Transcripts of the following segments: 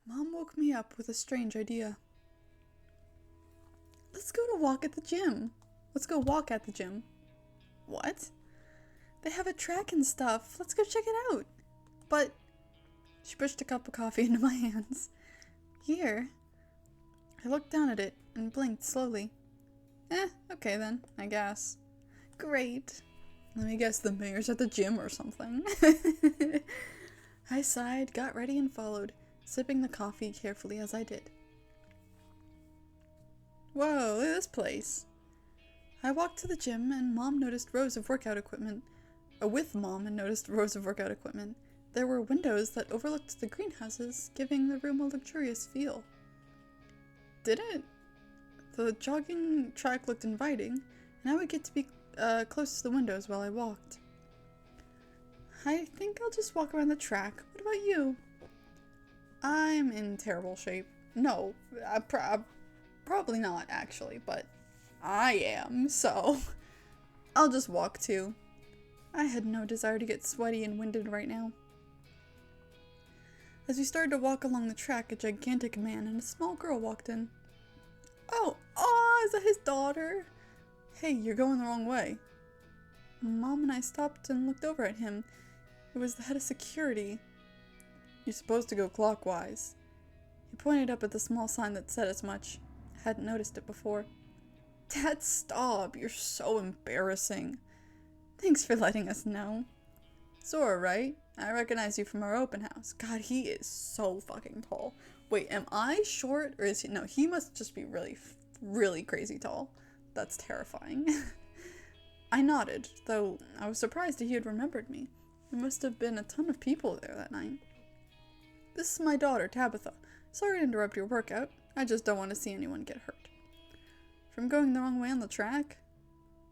Mom woke me up with a strange idea. Let's go walk at the gym. Let's go walk at the gym. What? They have a track and stuff. Let's go check it out. But she pushed a cup of coffee into my hands. Here. I looked down at it and blinked slowly. Okay then, I guess. Great. Let me guess, the mayor's at the gym or something. I sighed, got ready, and followed, sipping the coffee carefully as I did. Whoa, look at this place. I walked to the gym and Mom noticed rows of workout equipment. With Mom and noticed rows of workout equipment. There were windows that overlooked the greenhouses, giving the room a luxurious feel. Didn't the jogging track looked inviting, and I would get to be close to the windows while I walked. I think I'll just walk around the track. What about you? I'm in terrible shape. No, probably not actually, but I am, so I'll just walk too. I had no desire to get sweaty and winded right now. As we started to walk along the track, a gigantic man and a small girl walked in. Oh, is that his daughter? Hey, you're going the wrong way. Mom and I stopped and looked over at him. It was the head of security. You're supposed to go clockwise. He pointed up at the small sign that said as much. I hadn't noticed it before. Dad, stop. You're so embarrassing. Thanks for letting us know. Zora, right? I recognize you from our open house. God, he is so fucking tall. Wait, am I short or is he? No, he must just be really, really crazy tall. That's terrifying. I nodded, though I was surprised he had remembered me. There must have been a ton of people there that night. This is my daughter, Tabitha. Sorry to interrupt your workout. I just don't want to see anyone get hurt. From going the wrong way on the track?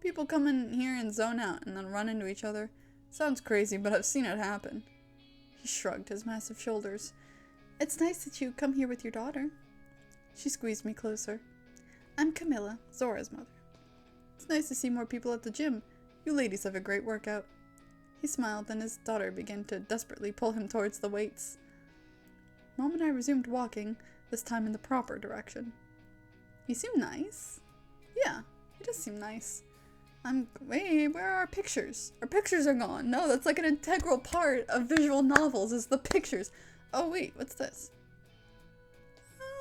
People come in here and zone out and then run into each other. Sounds crazy, but I've seen it happen. He shrugged his massive shoulders. It's nice that you come here with your daughter. She squeezed me closer. I'm Camilla, Zora's mother. It's nice to see more people at the gym. You ladies have a great workout. He smiled, and his daughter began to desperately pull him towards the weights. Mom and I resumed walking, this time in the proper direction. You seem nice. Yeah, he does seem nice. Wait, where are our pictures? Our pictures are gone. No, that's like an integral part of visual novels is the pictures. Oh wait, what's this?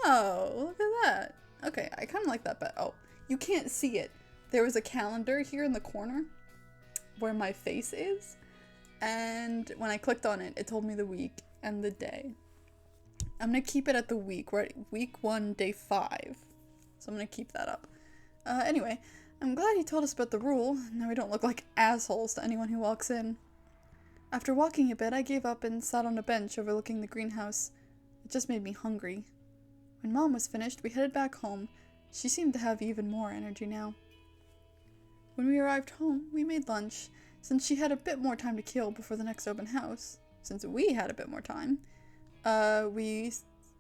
Oh, look at that. Okay, I kind of like that, but oh, you can't see it. There was a calendar here in the corner where my face is, and when I clicked on it, it told me the week and the day. I'm gonna keep it at the week. We're at week 1, day 5. So I'm gonna keep that up. Anyway, I'm glad he told us about the rule. Now we don't look like assholes to anyone who walks in. After walking a bit, I gave up and sat on a bench overlooking the greenhouse. It just made me hungry. When Mom was finished, we headed back home. She seemed to have even more energy now. When we arrived home, we made lunch, since she had a bit more time to kill before the next open house. Since we had a bit more time. We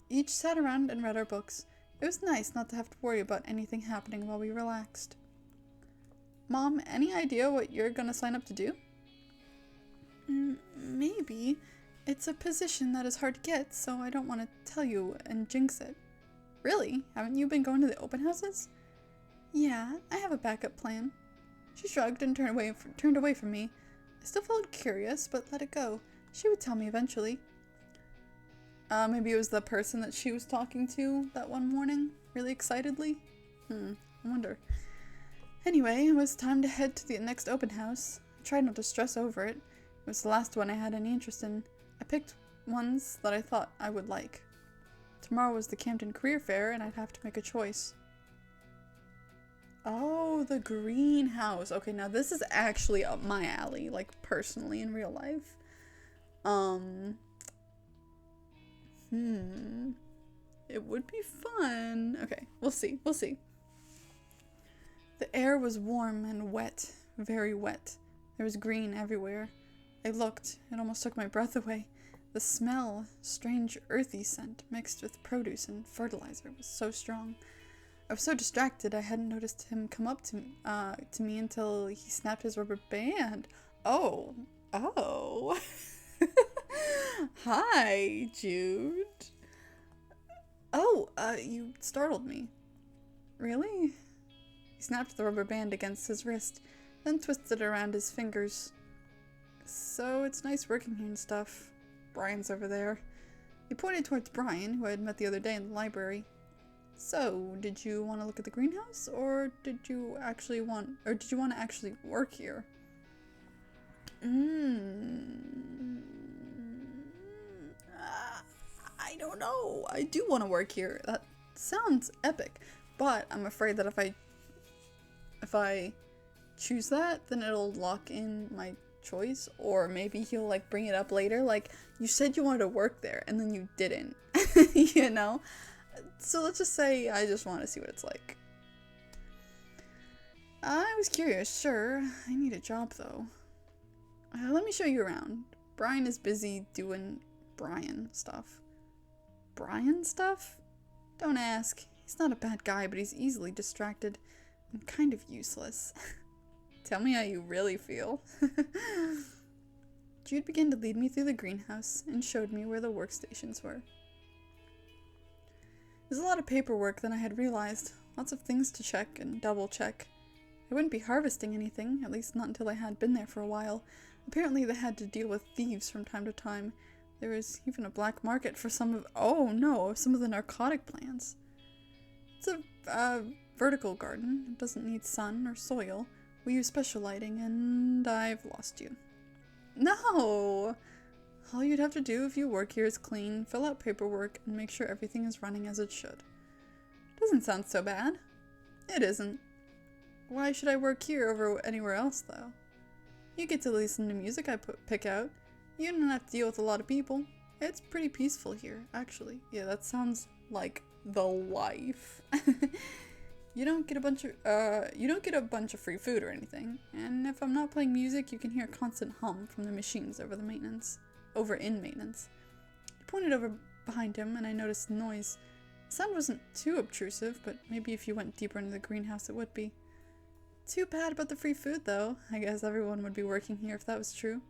each sat around and read our books. It was nice not to have to worry about anything happening while we relaxed. Mom, any idea what you're gonna sign up to do? Maybe. It's a position that is hard to get, so I don't want to tell you and jinx it. Really? Haven't you been going to the open houses? Yeah, I have a backup plan. She shrugged and turned away from me. I still felt curious, but let it go. She would tell me eventually. Maybe it was the person that she was talking to that one morning, really excitedly? I wonder. Anyway, it was time to head to the next open house. I tried not to stress over it. It was the last one I had any interest in. I picked ones that I thought I would like. Tomorrow was the Camden Career Fair, and I'd have to make a choice. Oh, the greenhouse. Okay, now this is actually up my alley, like personally in real life. It would be fun. Okay, we'll see. The air was warm and wet, very wet. There was green everywhere. I looked. It almost took my breath away. The smell, strange earthy scent mixed with produce and fertilizer, was so strong. I was so distracted I hadn't noticed him come up to me until he snapped his rubber band. Oh. Hi, Jude. Oh, you startled me. Really? He snapped the rubber band against his wrist, then twisted it around his fingers. So it's nice working here and stuff. Brian's over there. He pointed towards Brian, who I had met the other day in the library. So, did you want to look at the greenhouse, or did you want to actually work here? I don't know. I do want to work here. That sounds epic, but I'm afraid that if I choose that, then it'll lock in my choice, or maybe he'll like bring it up later, like, you said you wanted to work there and then you didn't. You know? So let's just say I just want to see what it's like. I was curious, sure. I need a job though. Let me show you around. Brian is busy doing Brian stuff. Brian stuff? Don't ask. He's not a bad guy, but he's easily distracted and kind of useless. Tell me how you really feel. Jude began to lead me through the greenhouse and showed me where the workstations were. There's a lot of paperwork than I had realized. Lots of things to check and double check. I wouldn't be harvesting anything, at least not until I had been there for a while. Apparently they had to deal with thieves from time to time. There was even a black market for some of the narcotic plants. It's a vertical garden. It doesn't need sun or soil. We use special lighting, and I've lost you. No! All you'd have to do if you work here is clean, fill out paperwork, and make sure everything is running as it should. Doesn't sound so bad. It isn't. Why should I work here over anywhere else, though? You get to listen to music I pick out. You don't have to deal with a lot of people. It's pretty peaceful here, actually. Yeah, that sounds like the life. You don't get a bunch of free food or anything. And if I'm not playing music, you can hear a constant hum from the machines over in maintenance. He pointed over behind him, and I noticed the noise. The sound wasn't too obtrusive, but maybe if you went deeper into the greenhouse it would be. Too bad about the free food, though. I guess everyone would be working here if that was true.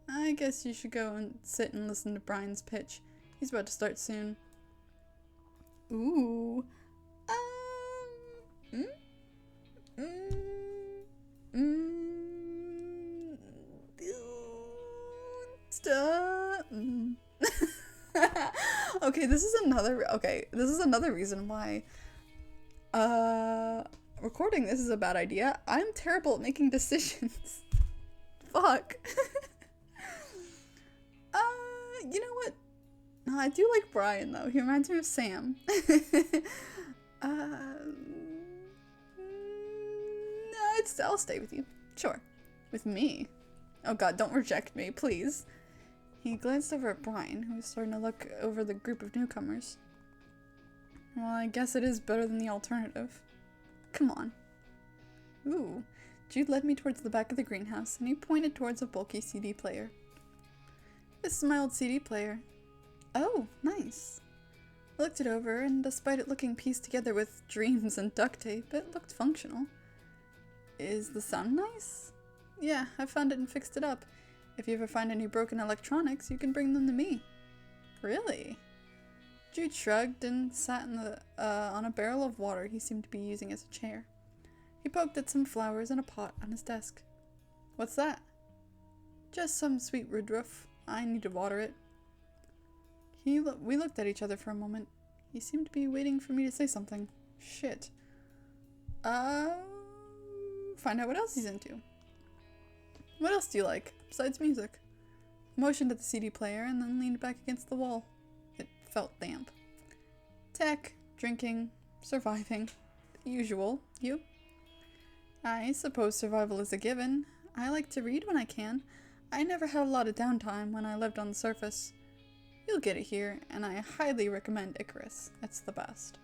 I guess you should go and sit and listen to Brian's pitch. He's about to start soon. Ooh. Stop. Okay, this is another reason why recording this is a bad idea. I'm terrible at making decisions. Fuck. You know what? No, I do like Brian though. He reminds me of Sam. No, I'll stay with you. Sure. With me? Oh god, don't reject me, please. He glanced over at Brian, who was starting to look over the group of newcomers. Well, I guess it is better than the alternative. Come on. Ooh. Jude led me towards the back of the greenhouse, and he pointed towards a bulky CD player. This is my old CD player. Oh, nice. I looked it over, and despite it looking pieced together with dreams and duct tape, it looked functional. Is the sound nice? Yeah, I found it and fixed it up. If you ever find any broken electronics, you can bring them to me. Really? Jude shrugged and sat on a barrel of water he seemed to be using as a chair. He poked at some flowers in a pot on his desk. What's that? Just some sweet woodruff. I need to water it. We looked at each other for a moment. He seemed to be waiting for me to say something. Shit. Find out what else he's into. What else do you like, besides music? I motioned at the CD player and then leaned back against the wall. It felt damp. Tech, drinking, surviving. The usual. You? I suppose survival is a given. I like to read when I can. I never had a lot of downtime when I lived on the surface. You'll get it here, and I highly recommend Icarus. It's the best.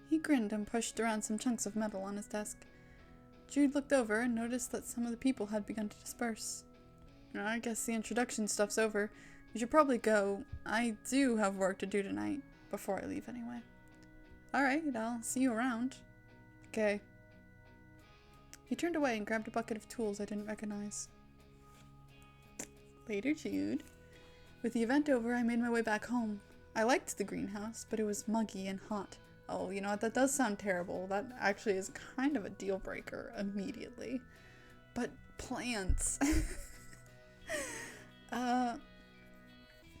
He grinned and pushed around some chunks of metal on his desk. Jude looked over and noticed that some of the people had begun to disperse. I guess the introduction stuff's over. We should probably go. I do have work to do tonight, before I leave anyway. Alright, I'll see you around. Okay. He turned away and grabbed a bucket of tools I didn't recognize. Later, Jude. With the event over, I made my way back home. I liked the greenhouse, but it was muggy and hot. Oh, you know what? That does sound terrible. That actually is kind of a deal breaker immediately. But plants.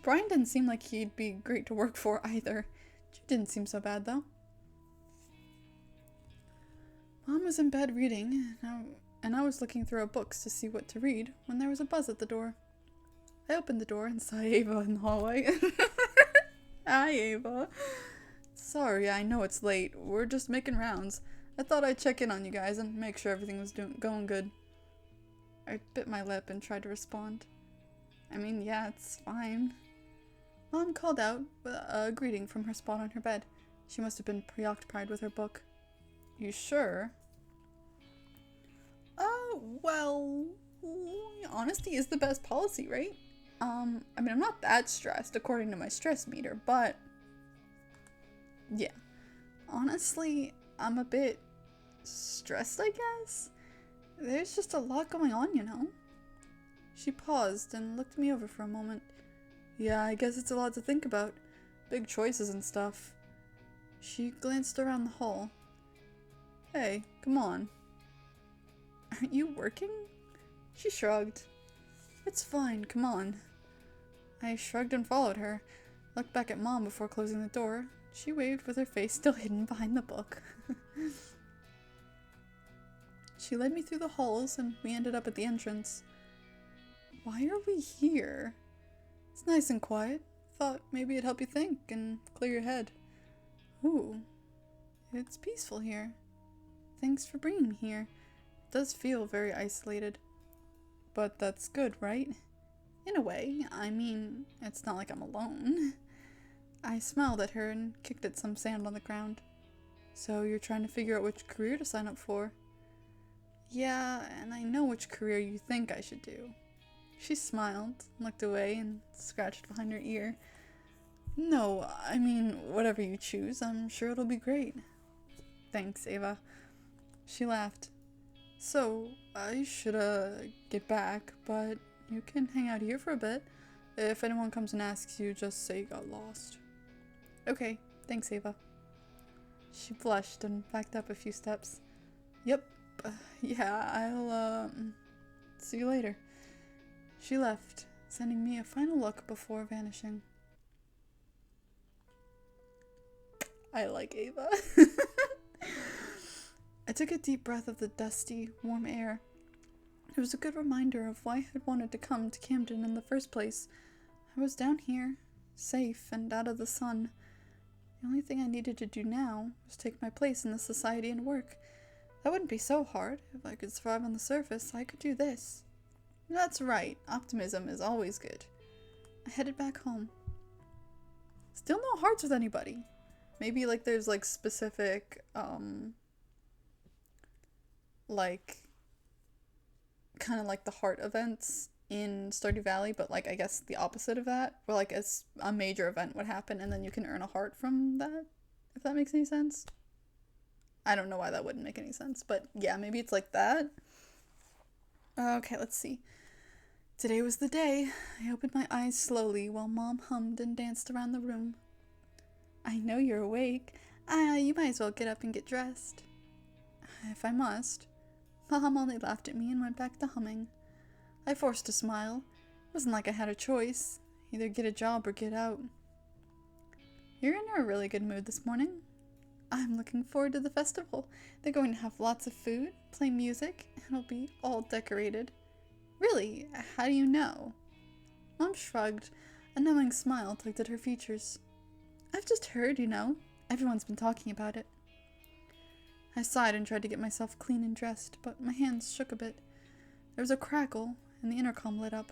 Brian didn't seem like he'd be great to work for either. Jude didn't seem so bad though. Mom was in bed reading, and I was looking through our books to see what to read when there was a buzz at the door. I opened the door and saw Ava in the hallway. Hi, Ava. Sorry, I know it's late. We're just making rounds. I thought I'd check in on you guys and make sure everything was going good. I bit my lip and tried to respond. I mean, yeah, it's fine. Mom called out with a greeting from her spot on her bed. She must have been preoccupied with her book. You sure? Well, honesty is the best policy, right? I mean, I'm not that stressed according to my stress meter, but yeah. Honestly, I'm a bit stressed, I guess. There's just a lot going on, you know? She paused and looked me over for a moment. Yeah, I guess it's a lot to think about. Big choices and stuff. She glanced around the hall. Hey, come on. Aren't you working? She shrugged. It's fine, come on. I shrugged and followed her. Looked back at Mom before closing the door. She waved with her face still hidden behind the book. She led me through the halls and we ended up at the entrance. Why are we here? It's nice and quiet. Thought maybe it'd help you think and clear your head. Ooh, it's peaceful here. Thanks for bringing me here. It does feel very isolated. But that's good, right? In a way. I mean, it's not like I'm alone. I smiled at her and kicked at some sand on the ground. So you're trying to figure out which career to sign up for? Yeah, and I know which career you think I should do. She smiled, looked away, and scratched behind her ear. No, I mean, whatever you choose, I'm sure it'll be great. Thanks, Ava. She laughed. So, I should, get back, but you can hang out here for a bit. If anyone comes and asks you, just say you got lost. Okay, thanks, Ava. She blushed and backed up a few steps. Yep, yeah, I'll, see you later. She left, sending me a final look before vanishing. I like Ava. I took a deep breath of the dusty, warm air. It was a good reminder of why I had wanted to come to Camden in the first place. I was down here, safe and out of the sun. The only thing I needed to do now was take my place in the society and work. That wouldn't be so hard. If I could survive on the surface, I could do this. That's right, optimism is always good. I headed back home. Still no hearts with anybody. Maybe like there's like specific, like kind of like the heart events in Stardew Valley, but like I guess the opposite of that, where like a major event would happen and then you can earn a heart from that, if that makes any sense. I don't know why that wouldn't make any sense, but yeah, maybe it's like that. Okay, let's see. Today was the day. I opened my eyes slowly while Mom hummed and danced around the room. I know you're awake. You might as well get up and get dressed. If I must. Mom only laughed at me and went back to humming. I forced a smile. It wasn't like I had a choice. Either get a job or get out. You're in a really good mood this morning. I'm looking forward to the festival. They're going to have lots of food, play music, and it'll be all decorated. Really? How do you know? Mom shrugged. A knowing smile tugged at her features. I've just heard, you know. Everyone's been talking about it. I sighed and tried to get myself clean and dressed, but my hands shook a bit. There was a crackle, and the intercom lit up.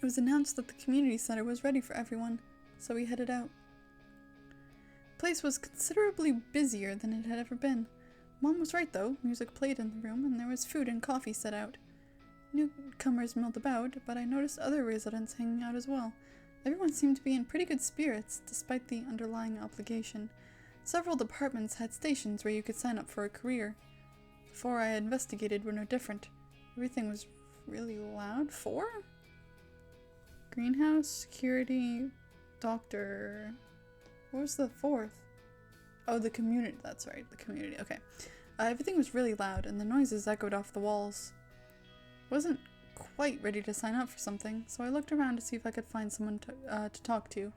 It was announced that the community center was ready for everyone, so we headed out. The place was considerably busier than it had ever been. Mom was right, though. Music played in the room, and there was food and coffee set out. Newcomers milled about, but I noticed other residents hanging out as well. Everyone seemed to be in pretty good spirits, despite the underlying obligation. Several departments had stations where you could sign up for a career. The four I had investigated were no different. Everything was really loud. 4? Greenhouse, security, Doctor... What was the fourth? Oh, the community. That's right, the community. Okay. Everything was really loud, and the noises echoed off the walls. Wasn't quite ready to sign up for something, so I looked around to see if I could find someone to talk to.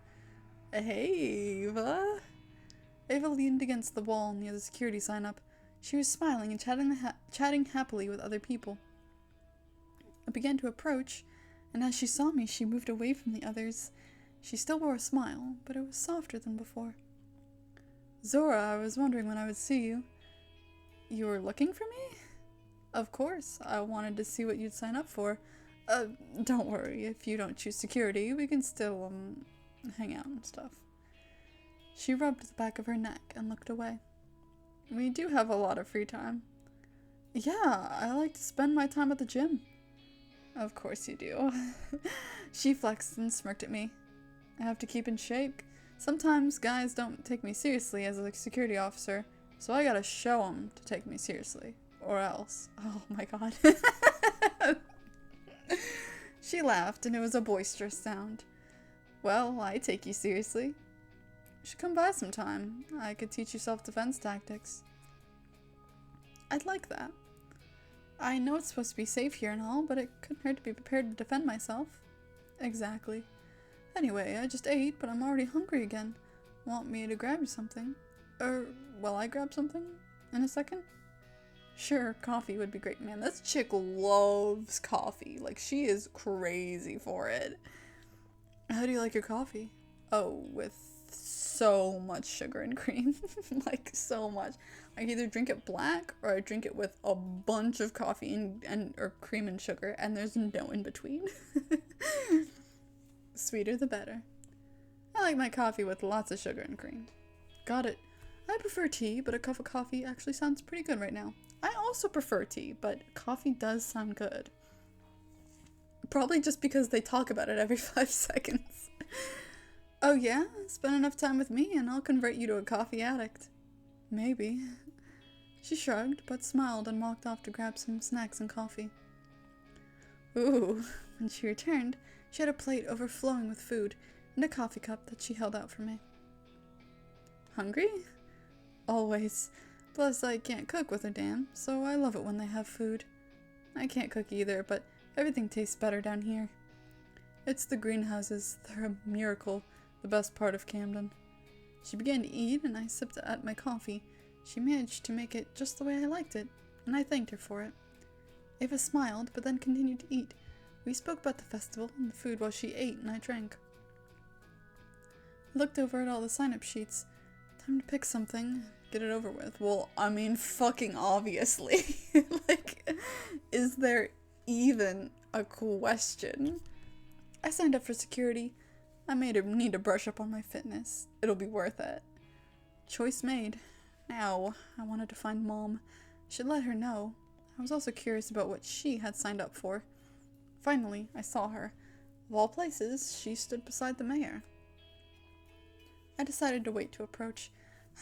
Hey, Ava? Ava leaned against the wall near the security sign-up. She was smiling and chatting happily with other people. I began to approach, and as she saw me, she moved away from the others. She still wore a smile, but it was softer than before. Zora, I was wondering when I would see you. You were looking for me? Of course, I wanted to see what you'd sign up for. Don't worry, if you don't choose security, we can still, hang out and stuff. She rubbed the back of her neck and looked away. We do have a lot of free time. Yeah, I like to spend my time at the gym. Of course you do. She flexed and smirked at me. I have to keep in shape. Sometimes guys don't take me seriously as a security officer, so I gotta show them to take me seriously. Or else. Oh my god. She laughed, and it was a boisterous sound. Well, I take you seriously. You should come by sometime. I could teach you self-defense tactics. I'd like that. I know it's supposed to be safe here and all, but it couldn't hurt to be prepared to defend myself. Exactly. Anyway, I just ate, but I'm already hungry again. Want me to grab you something? Will I grab something in a second? Sure, coffee would be great. Man, this chick loves coffee. Like, she is crazy for it. How do you like your coffee? Oh, with so much sugar and cream. Like, so much. I either drink it black or I drink it with a bunch of coffee or cream and sugar, and there's no in between. Sweeter the better. I like my coffee with lots of sugar and cream. Got it. I prefer tea, but a cup of coffee actually sounds pretty good right now. I also prefer tea, but coffee does sound good. Probably just because they talk about it every 5 seconds. Oh yeah? Spend enough time with me and I'll convert you to a coffee addict. Maybe. She shrugged, but smiled and walked off to grab some snacks and coffee. Ooh. When she returned, she had a plate overflowing with food and a coffee cup that she held out for me. Hungry? Always. Plus, I can't cook with a damn, so I love it when they have food. I can't cook either, but everything tastes better down here. It's the greenhouses. They're a miracle, the best part of Camden. She began to eat, and I sipped at my coffee. She managed to make it just the way I liked it, and I thanked her for it. Ava smiled, but then continued to eat. We spoke about the festival and the food while she ate and I drank. I looked over at all the sign-up sheets. Time to pick something, get it over with. Well, I mean, fucking obviously. Like, is there even a question? I signed up for security. I need to brush up on my fitness. It'll be worth it. Choice made. Now, I wanted to find Mom. I should let her know. I was also curious about what she had signed up for. Finally, I saw her. Of all places, she stood beside the mayor. I decided to wait to approach.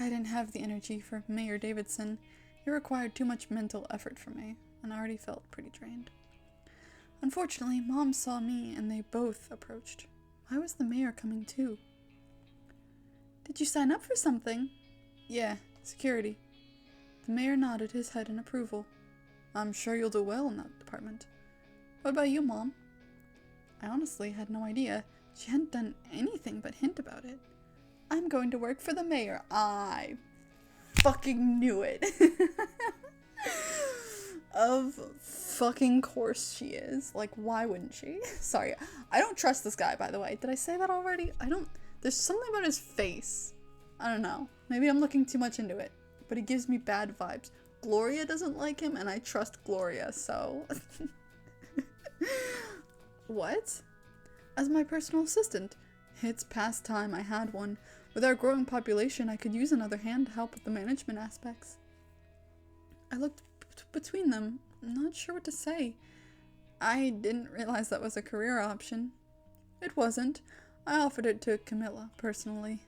I didn't have the energy for Mayor Davidson. It required too much mental effort for me, and I already felt pretty drained. Unfortunately, Mom saw me, and they both approached. Why was the mayor coming too? Did you sign up for something? Yeah, security. The mayor nodded his head in approval. I'm sure you'll do well in that department. What about you, Mom? I honestly had no idea. She hadn't done anything but hint about it. I'm going to work for the mayor. I fucking knew it. Of fucking course she is. Like, why wouldn't she? Sorry, I don't trust this guy, by the way. Did I say that already? There's something about his face. I don't know. Maybe I'm looking too much into it. But he gives me bad vibes. Gloria doesn't like him, and I trust Gloria, so... What? As my personal assistant. It's past time I had one. With our growing population, I could use another hand to help with the management aspects. I looked between them, not sure what to say. I didn't realize that was a career option. It wasn't. I offered it to Camilla, personally.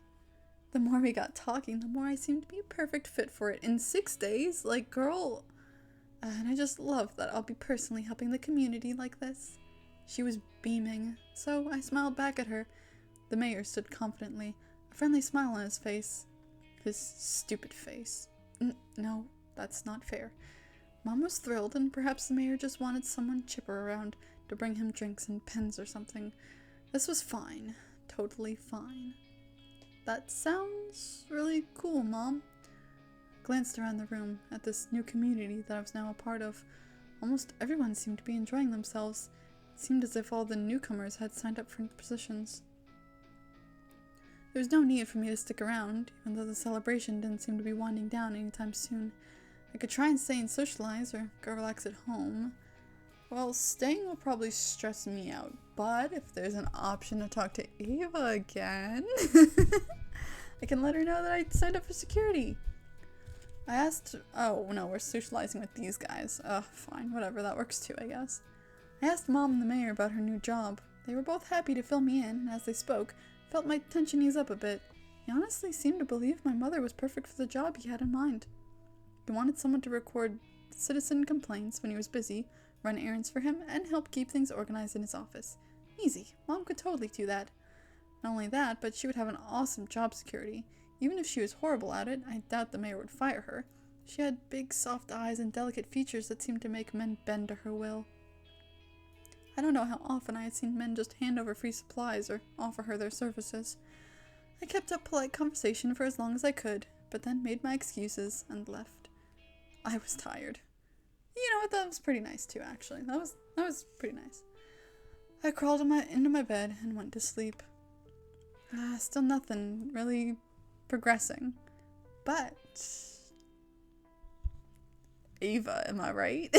The more we got talking, the more I seemed to be a perfect fit for it. In 6 days? Like, girl... And I just love that I'll be personally helping the community like this. She was beaming, so I smiled back at her. The mayor stood confidently, a friendly smile on his face. His stupid face. No, that's not fair. Mom was thrilled, and perhaps the mayor just wanted someone chipper around to bring him drinks and pens or something. This was fine. Totally fine. That sounds really cool, Mom. I glanced around the room at this new community that I was now a part of. Almost everyone seemed to be enjoying themselves. It seemed as if all the newcomers had signed up for positions. There was no need for me to stick around, even though the celebration didn't seem to be winding down anytime soon. I could try and stay and socialize, or go relax at home. Well, staying will probably stress me out, but if there's an option to talk to Ava again, I can let her know that I signed up for security. I asked, oh no, we're socializing with these guys. Fine, whatever, that works too, I guess. I asked Mom and the mayor about her new job. They were both happy to fill me in, and as they spoke, felt my tension ease up a bit. He honestly seemed to believe my mother was perfect for the job he had in mind. He wanted someone to record citizen complaints when he was busy, run errands for him, and help keep things organized in his office. Easy. Mom could totally do that. Not only that, but she would have an awesome job security. Even if she was horrible at it, I doubt the mayor would fire her. She had big, soft eyes and delicate features that seemed to make men bend to her will. I don't know how often I had seen men just hand over free supplies or offer her their services. I kept up polite conversation for as long as I could, but then made my excuses and left. I was tired. You know what, that was pretty nice too, actually. That was pretty nice. I crawled into my bed and went to sleep. Still nothing really progressing. But Ava, am I right?